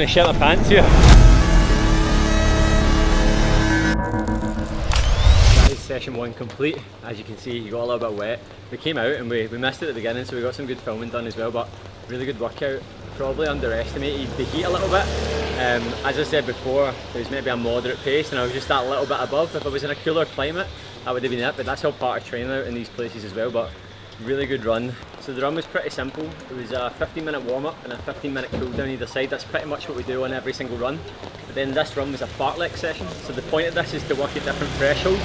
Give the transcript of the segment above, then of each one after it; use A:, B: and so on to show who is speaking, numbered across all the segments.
A: going to shit my pants here. That is session 1 complete. As you can see, you got a little bit wet. We came out and we missed it at the beginning, so we got some good filming done as well, but really good workout. Probably underestimated the heat a little bit. As I said before, it was maybe a moderate pace and I was just that little bit above. If I was in a cooler climate, that would have been it, but that's all part of training out in these places as well. But really good run. So the run was pretty simple. It was a 15-minute warm-up and a 15-minute cool down either side. That's pretty much what we do on every single run. But then this run was a fartlek session. So the point of this is to work at different thresholds.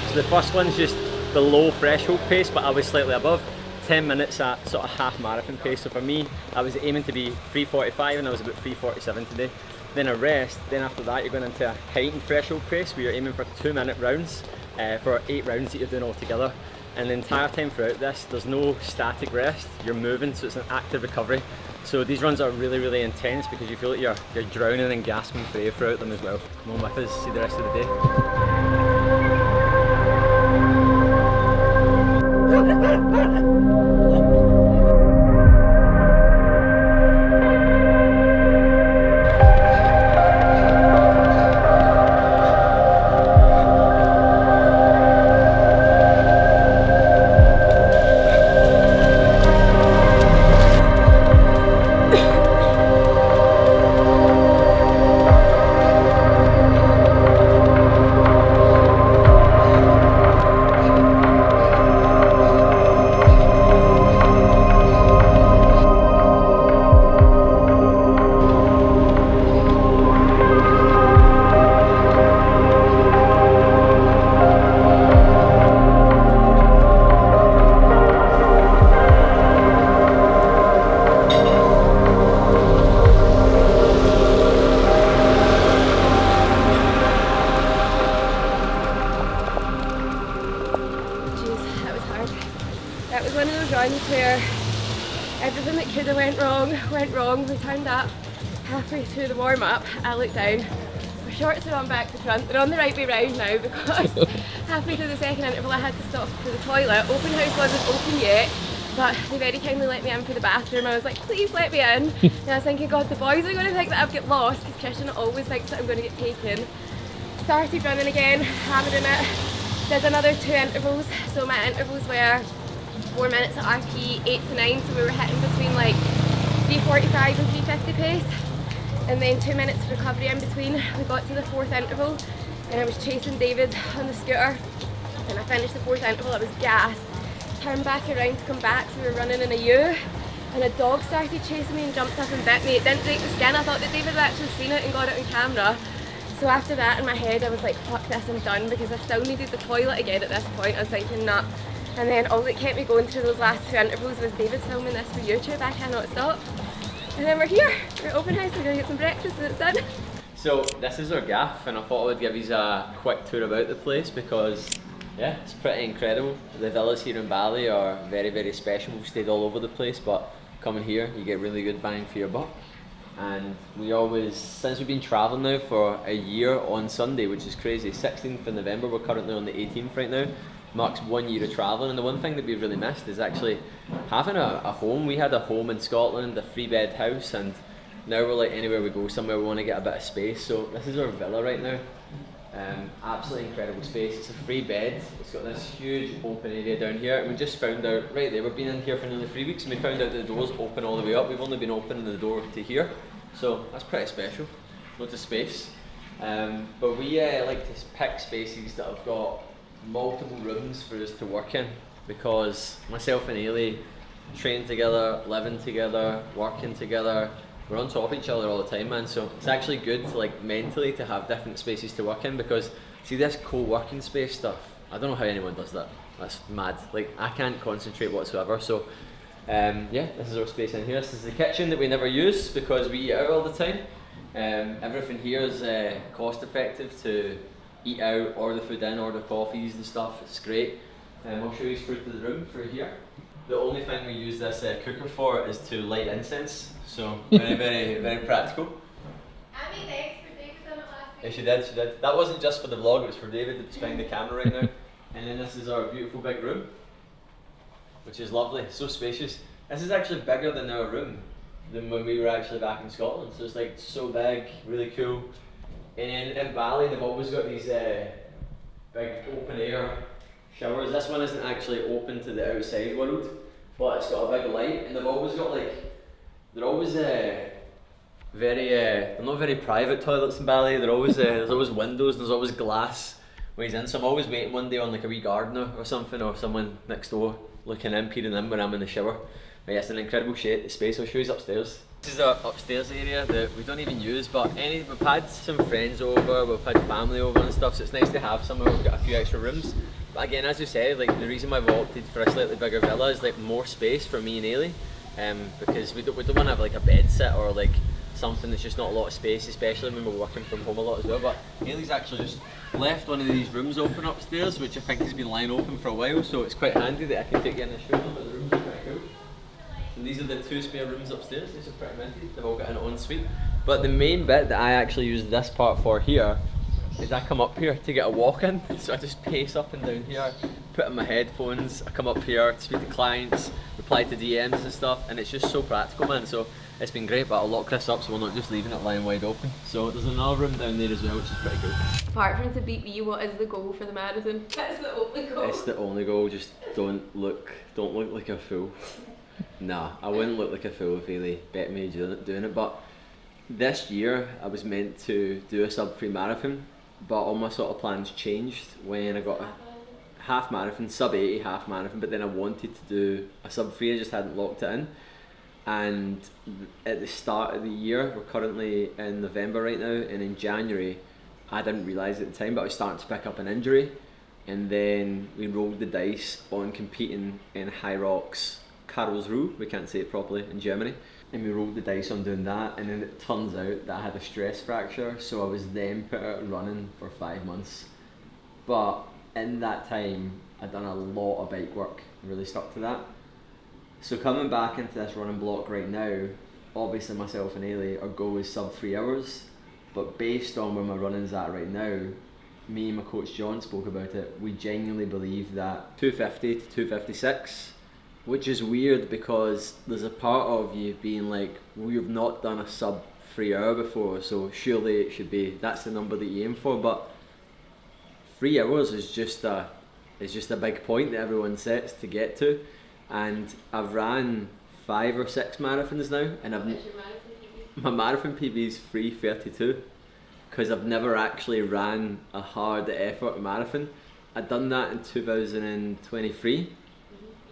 A: So the first one's just below threshold pace, but I was slightly above. 10 minutes at sort of half marathon pace. So for me, I was aiming to be 3:45 and I was about 3:47 today. Then a rest, then after that you're going into a heightened threshold pace where you're aiming for 2-minute rounds for 8 rounds that you're doing all together. And the entire time throughout this, there's no static rest, you're moving, so it's an active recovery. So these runs are really, really intense because you feel like you're drowning and gasping for air throughout them as well. Come on with us, see the rest of the day.
B: That was one of those runs where everything that could have went wrong. We turned up halfway through the warm-up. I looked down, my shorts are on back to front. They're on the right way round now because halfway through the second interval I had to stop for the toilet. Open house wasn't open yet, but they very kindly let me in for the bathroom. I was like, please let me in. And I was thinking, God, the boys are going to think that I've got lost because Christian always thinks that I'm going to get taken. Started running again, hammering it. Did another 2 intervals. So my intervals were 4 minutes at RP, 8 to 9, so we were hitting between like 3:45 and 3:50 pace, and then 2 minutes of recovery in between. We got to the 4th interval and I was chasing David on the scooter and I finished the 4th interval. I was gassed, turned back around to come back, so we were running in a U and a dog started chasing me and jumped up and bit me. It didn't break the skin. I thought that David had actually seen it and got it on camera. So after that, in my head I was like, fuck this, I'm done, because I still needed the toilet again at this point. I was thinking, nah. And then all that kept me going through those last 2 intervals was David's filming this for YouTube. I cannot stop. And then we're here, we're at open house, we're going to get some breakfast and it's done.
A: So this is our gaff, and I thought I would give you a quick tour about the place because yeah, it's pretty incredible. The villas here in Bali are very, very special. We've stayed all over the place, but coming here you get really good bang for your buck. And we always, since we've been travelling now for a year on Sunday, which is crazy, 16th of November, we're currently on the 18th right now, marks 1 year of travelling. And the one thing that we've really missed is actually having a home. We had a home in Scotland, a 3-bed house, and now we're like, anywhere we go somewhere we want to get a bit of space. So this is our villa right now. Absolutely incredible space. It's a 3-bed. It's got this huge open area down here, and we just found out right there, we've been in here for nearly 3 weeks and we found out that the doors open all the way up. We've only been opening the door to here, so that's pretty special. Lots of space. But we like to pick spaces that have got multiple rooms for us to work in, because myself and Eilidh train together, living together, working together. We're on top of each other all the time, man, so it's actually good to, like, mentally to have different spaces to work in, because see this co-working space stuff, I don't know how anyone does that. That's mad. Like, I can't concentrate whatsoever. So yeah, this is our space in here. This is the kitchen that we never use because we eat out all the time. Everything here is cost effective to eat out, order food in, order coffees and stuff. It's great. I'll show you through to the room through here. The only thing we use this cooker for is to light incense. So very, very, very practical.
B: I made eggs for David on it last week.
A: Yeah, she did. That wasn't just for the vlog, it was for David that's behind the camera right now. And then this is our beautiful big room, which is lovely, so spacious. This is actually bigger than our room. than when we were actually back in Scotland. So it's like so big, really cool. And then in Bali, they've always got these big open air showers. This one isn't actually open to the outside world, but it's got a big light, and they've always got like, they're always they're not very private toilets in Bali. They're always there's always windows, and there's always glass ways in. So I'm always waiting one day on like a wee gardener or something, or someone next door looking in, peering in when I'm in the shower. But yeah, it's an incredible space. I'll show you upstairs. This is our upstairs area that we don't even use, but we've had some friends over, we've had family over and stuff, so it's nice to have somewhere we've got a few extra rooms. But again, as you said, like the reason why we opted for a slightly bigger villa is like more space for me and Eilidh, because we don't want to have like a bed sit or like something that's just not a lot of space, especially when we're working from home a lot as well. But Eilidh's actually just left one of these rooms open upstairs, which I think has been lying open for a while, so it's quite handy that I can take you in and show them, but the rooms are quite cool. And these are the 2 spare rooms upstairs. These are pretty minty. They've all got an ensuite. But the main bit that I actually use this part for here is I come up here to get a walk in. So I just pace up and down here, put in my headphones, I come up here to speak to clients, reply to DMs and stuff, and it's just so practical, man. So it's been great, but I'll lock this up so we're not just leaving it lying wide open. So there's another room down there as well, which is pretty cool.
B: Apart from to beat me, what is the goal for the marathon? That's the only goal.
A: It's the only goal. Just don't look like a fool. Nah, I wouldn't look like a fool if Eilidh bet me doing it. But this year I was meant to do a Sub-3 marathon, but all my sort of plans changed when I got a half marathon, sub-80 half marathon. But then I wanted to do a Sub-3, I just hadn't locked it in. And at the start of the year, we're currently in November right now, and in January, I didn't realise at the time, but I was starting to pick up an injury, and then we rolled the dice on competing in High Rocks Karlsruhe, we can't say it properly, in Germany, and we rolled the dice on doing that, and then it turns out that I had a stress fracture, so I was then put out running for 5 months. But in that time, I'd done a lot of bike work and really stuck to that. So coming back into this running block right now, obviously myself and Eilidh, our goal is sub 3 hours, but based on where my running's at right now, me and my coach John spoke about it, we genuinely believe that 250 to 256, which is weird because there's a part of you being like, well, you've not done a sub 3 hour before, so surely it should be, that's the number that you aim for. But 3 hours is just a big point that everyone sets to get to. And I've ran 5 or 6 marathons now, and my marathon PB is 3:32, because I've never actually ran a hard effort marathon. I'd done that in 2023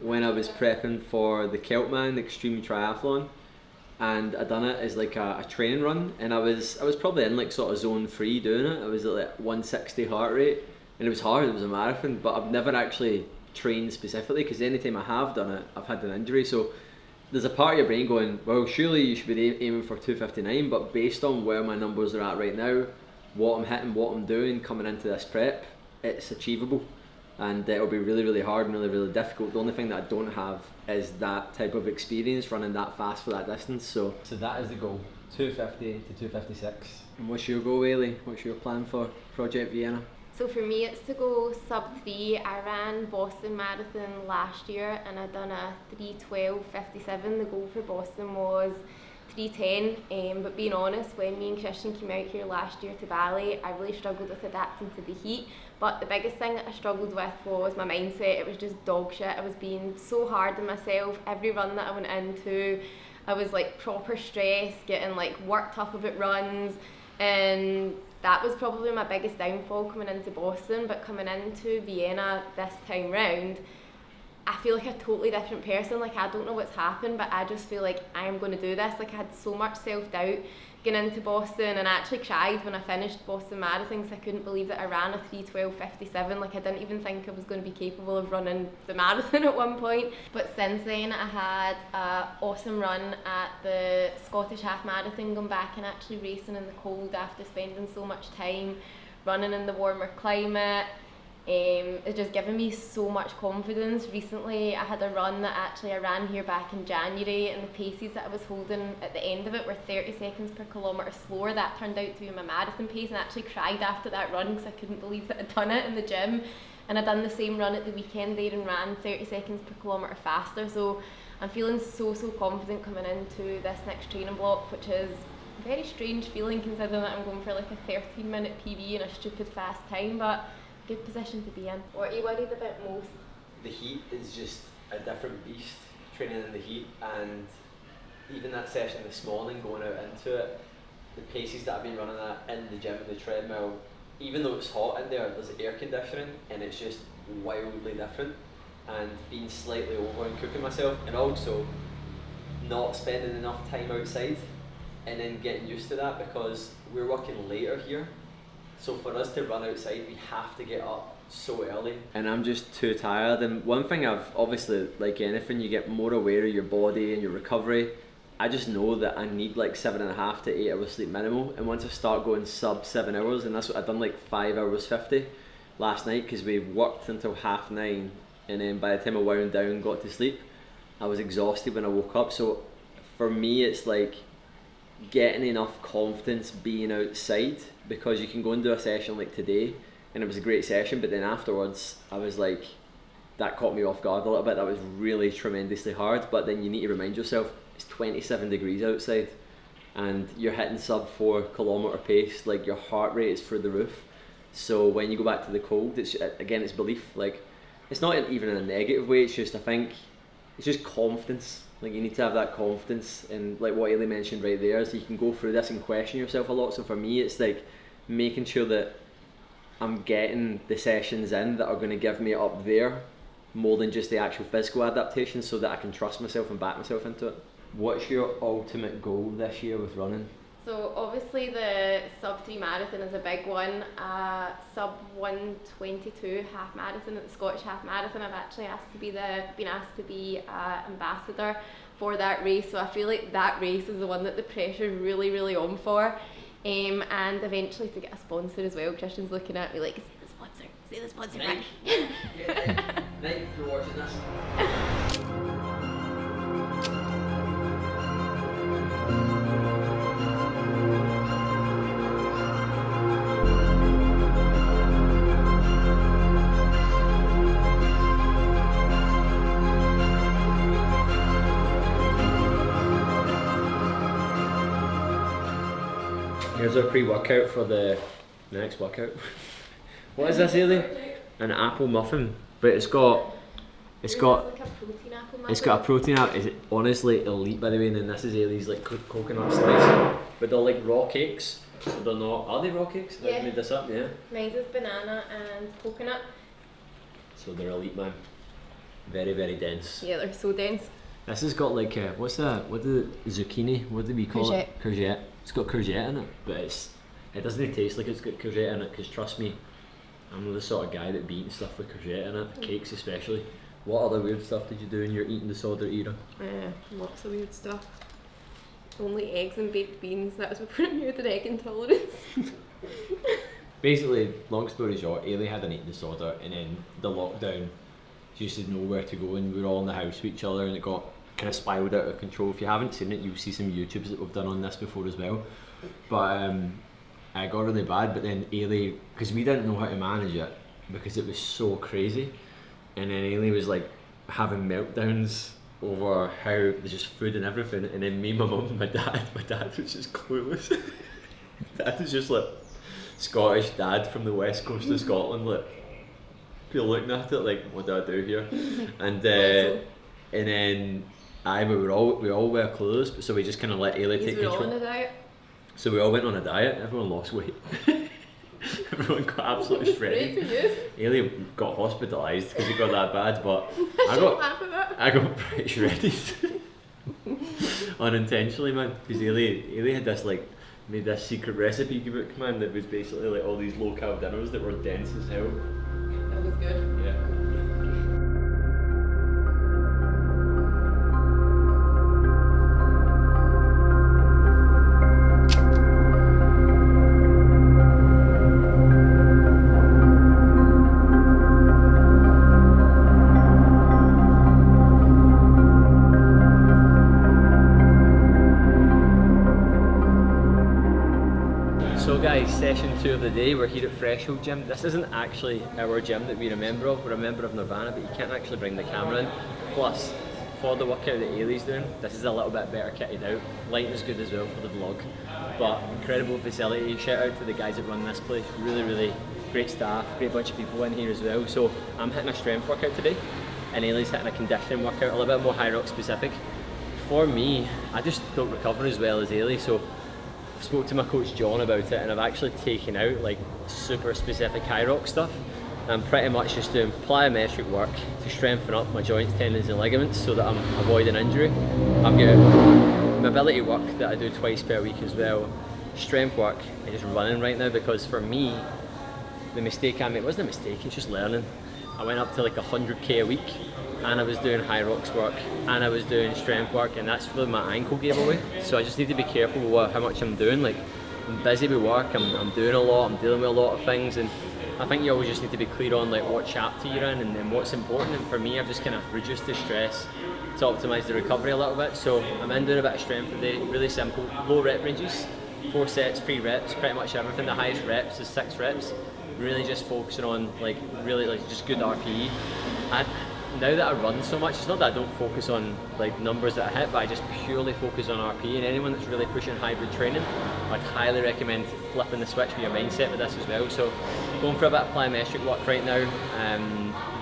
A: when I was prepping for the Keltman Extreme Triathlon, and I'd done it as like a training run, and I was probably in like sort of zone 3 doing it. I was at like 160 heart rate, and it was hard, it was a marathon, but I've never actually trained specifically, because anytime I have done it, I've had an injury. So there's a part of your brain going, well, surely you should be aiming for 259, but based on where my numbers are at right now, what I'm hitting, what I'm doing coming into this prep, it's achievable, and it'll be really, really hard and really, really difficult. The only thing that I don't have is that type of experience running that fast for that distance. So that is the goal, 250 to 256. And what's your goal, Eilidh? What's your plan for Project Vienna?
B: So for me, it's to go sub-3. I ran Boston Marathon last year and I'd done a 3:12:57. The goal for Boston was 3:10. But being honest, when me and Christian came out here last year to Bali, I really struggled with adapting to the heat. But the biggest thing that I struggled with was my mindset. It was just dog shit. I was being so hard on myself. Every run that I went into, I was like proper stressed, getting like worked up about runs, and that was probably my biggest downfall coming into Boston. But coming into Vienna this time round, I feel like a totally different person. Like, I don't know what's happened, but I just feel like I am going to do this. Like, I had so much self-doubt getting into Boston, and I actually cried when I finished Boston Marathon because I couldn't believe that I ran a 3:12:57. Like, I didn't even think I was going to be capable of running the marathon at one point. But since then, I had an awesome run at the Scottish Half Marathon, going back and actually racing in the cold after spending so much time running in the warmer climate. It's just given me so much confidence. Recently I had a run that I ran here back in January, and the paces that I was holding at the end of it were 30 seconds per kilometre slower. That turned out to be my marathon pace, and I actually cried after that run because I couldn't believe that I'd done it in the gym. And I'd done the same run at the weekend there and ran 30 seconds per kilometre faster. So I'm feeling so confident coming into this next training block, which is a very strange feeling considering that I'm going for like a 13-minute PB in a stupid fast time, but good position to be in. What are you worried about most?
A: The heat is just a different beast, training in the heat, and even that session this morning, going out into it, the paces that I've been running at in the gym and the treadmill, even though it's hot in there, there's air conditioning and it's just wildly different. And being slightly over and cooking myself, and also not spending enough time outside, and then getting used to that because we're working later here. So for us to run outside, we have to get up so early. And I'm just too tired. And one thing I've obviously, like anything, you get more aware of your body and your recovery. I just know that I need like 7.5 to 8 hours sleep minimal. And once I start going sub 7 hours, and that's what I've done, like 5 hours 50 last night, because we worked until 9:30. And then by the time I wound down and got to sleep, I was exhausted when I woke up. So for me, it's like getting enough confidence being outside, because you can go and do a session like today and it was a great session, but then afterwards I was like, that caught me off guard a little bit. That was really tremendously hard. But then you need to remind yourself it's 27 degrees outside and you're hitting sub 4 kilometer pace, like your heart rate is through the roof. So when you go back to the cold, it's again, it's belief. Like, it's not even in a negative way, it's just, I think, it's just confidence. Like, you need to have that confidence, and like what Eilidh mentioned right there, is you can go through this and question yourself a lot. So for me, it's like making sure that I'm getting the sessions in that are going to give me up there more than just the actual physical adaptation, so that I can trust myself and back myself into it. What's your ultimate goal this year with running?
B: So obviously the Sub-3 marathon is a big one. Sub 122 half marathon at the Scottish Half Marathon. I've actually been asked to be ambassador for that race. So I feel like that race is the one that the pressure is really on for. And eventually to get a sponsor as well. Christian's looking at me like, say the sponsor,
A: Nike. Nike, if you're watching this. Here's our pre-workout for the next workout. What is this, Eilidh? An apple muffin, but it's got
B: like a protein apple muffin.
A: It's got a protein apple. It's honestly elite, by the way. And then this is Eilidh's like coconut slice, but they're like raw cakes. So they're not. Are they raw cakes?
B: Yeah.
A: I made this up. Yeah.
B: Mine's is banana and coconut.
A: So they're elite, man. Very dense.
B: Yeah, they're so dense.
A: This has got like what's that? What the zucchini? What do we call it? Courgette. It's got courgette in it, but it doesn't taste like it's got courgette in it. Because trust me, I'm the sort of guy that be eating stuff with courgette in it, cakes especially. What other weird stuff did you do in your eating disorder era?
B: Lots of weird stuff. Only eggs and baked beans. That was before I knew the egg intolerance.
A: Basically, long story short, Eilidh had an eating disorder, and then the lockdown, she just didn't know where to go, and we were all in the house with each other, and it got kind of spiraled out of control. If you haven't seen it, you'll see some YouTubes that we've done on this before as well. But I got really bad, but then Eilidh, because we didn't know how to manage it because it was so crazy, and then Eilidh was like having meltdowns over how there's just food and everything, and then me, my mum, and my dad was just clueless. Dad is just like Scottish dad from the west coast of Scotland, like people looking at it like, what do I do here? And then we all were clueless, but so we just kind of let Eilidh take control.
B: On a diet.
A: So we all went on a diet. Everyone lost weight. Everyone got absolutely shredded. Eilidh got hospitalised because he got that bad, but I got pretty shredded unintentionally, man. Because Eilidh had this like made this secret recipe book, man, that was basically like all these low carb dinners that were dense as hell.
B: That was good.
A: Yeah. So guys, session 2 of the day, we're here at Threshold Gym. This isn't actually our gym that we're a member of. We're a member of Nirvana, but you can't actually bring the camera in. Plus, for the workout that Eilidh's doing. This is a little bit better kitted out. Lighting is good as well for the vlog, but incredible facility. Shout out to the guys that run this place. Really great staff, great bunch of people in here as well. So I'm hitting a strength workout today, and Eilidh's hitting a conditioning workout, a little bit more high rock specific. For me, I just don't recover as well as Eilidh, so I've spoke to my coach John about it, and I've actually taken out like super specific high rock stuff. I'm pretty much just doing plyometric work to strengthen up my joints, tendons and ligaments so that I'm avoiding injury. I've got mobility work that I do twice per week as well, strength work, and just running right now, because for me, the mistake I made wasn't a mistake, it's just learning. I went up to like 100k a week, and I was doing high rocks work, and I was doing strength work, and that's really my ankle gave away. So I just need to be careful with how much I'm doing. Like, I'm busy with work, I'm doing a lot, I'm dealing with a lot of things, and I think you always just need to be clear on like what chapter you're in and what's important. And for me, I've just kind of reduced the stress to optimise the recovery a little bit. So I'm in doing a bit of strength today, really simple, low rep ranges, 4 sets, 3 reps, pretty much everything. The highest reps is 6 reps. Really just focusing on like just good RPE. Now that I run so much, it's not that I don't focus on like numbers that I hit, but I just purely focus on RPE. And anyone that's really pushing hybrid training, I'd highly recommend flipping the switch with your mindset with this as well. So going for a bit of plyometric work right now,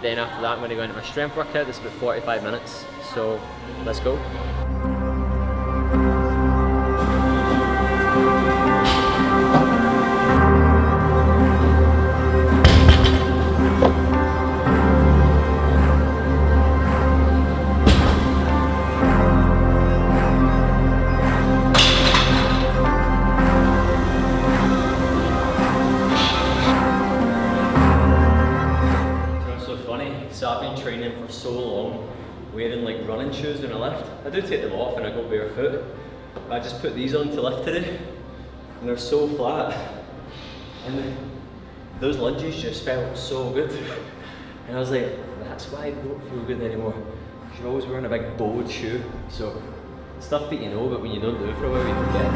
A: then after that I'm going to go into my strength workout. This is about 45 minutes, so let's go. So I've been training for so long, wearing like running shoes when I lift. I do take them off and I go barefoot. I just put these on to lift today, and they're so flat. And those lunges just felt so good. And I was like, that's why I don't feel good anymore. You're always wearing a big bowed shoe. So stuff that you know, but when you don't do it for a while, you forget.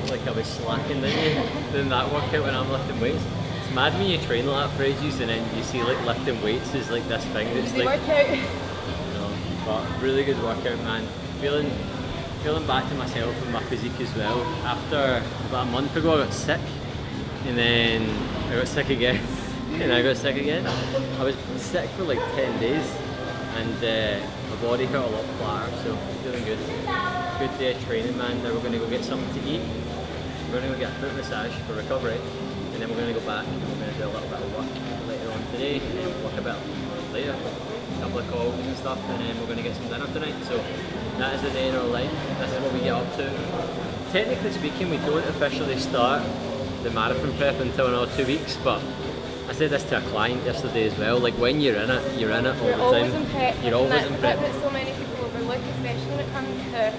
A: Like I was slacking, didn't you? Doing that workout when I'm lifting weights. It's mad when you train like that for ages and then you see like lifting weights is like this thing that's like
B: workout.
A: You know, but really good workout, man. Feeling back to myself and my physique as well. After about a month ago I got sick, and then I got sick again, and I got sick again. I was sick for like 10 days, and my body felt a lot flatter, so feeling good. Good day of training, man. Now we're going to go get something to eat. We're going to go get a foot massage for recovery, and then we're going to go back and we're going to do a little bit of work later on today, and then we'll work a bit later, a couple of calls and stuff, and then we're going to get some dinner tonight. So that is the day in our life. This is what we get up to. Technically speaking, we don't officially start the marathon prep until another 2 weeks, but I said this to a client yesterday as well. Like, when you're in it all the time. You're always in prep.
B: That's so many people overlook, especially when it comes to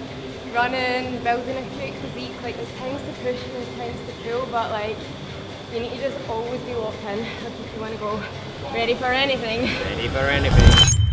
B: running, building a great physique. Like, there's times to push and there's times to pull, but like, you need to just always be locked in if you want to go ready for anything.
A: Ready for anything.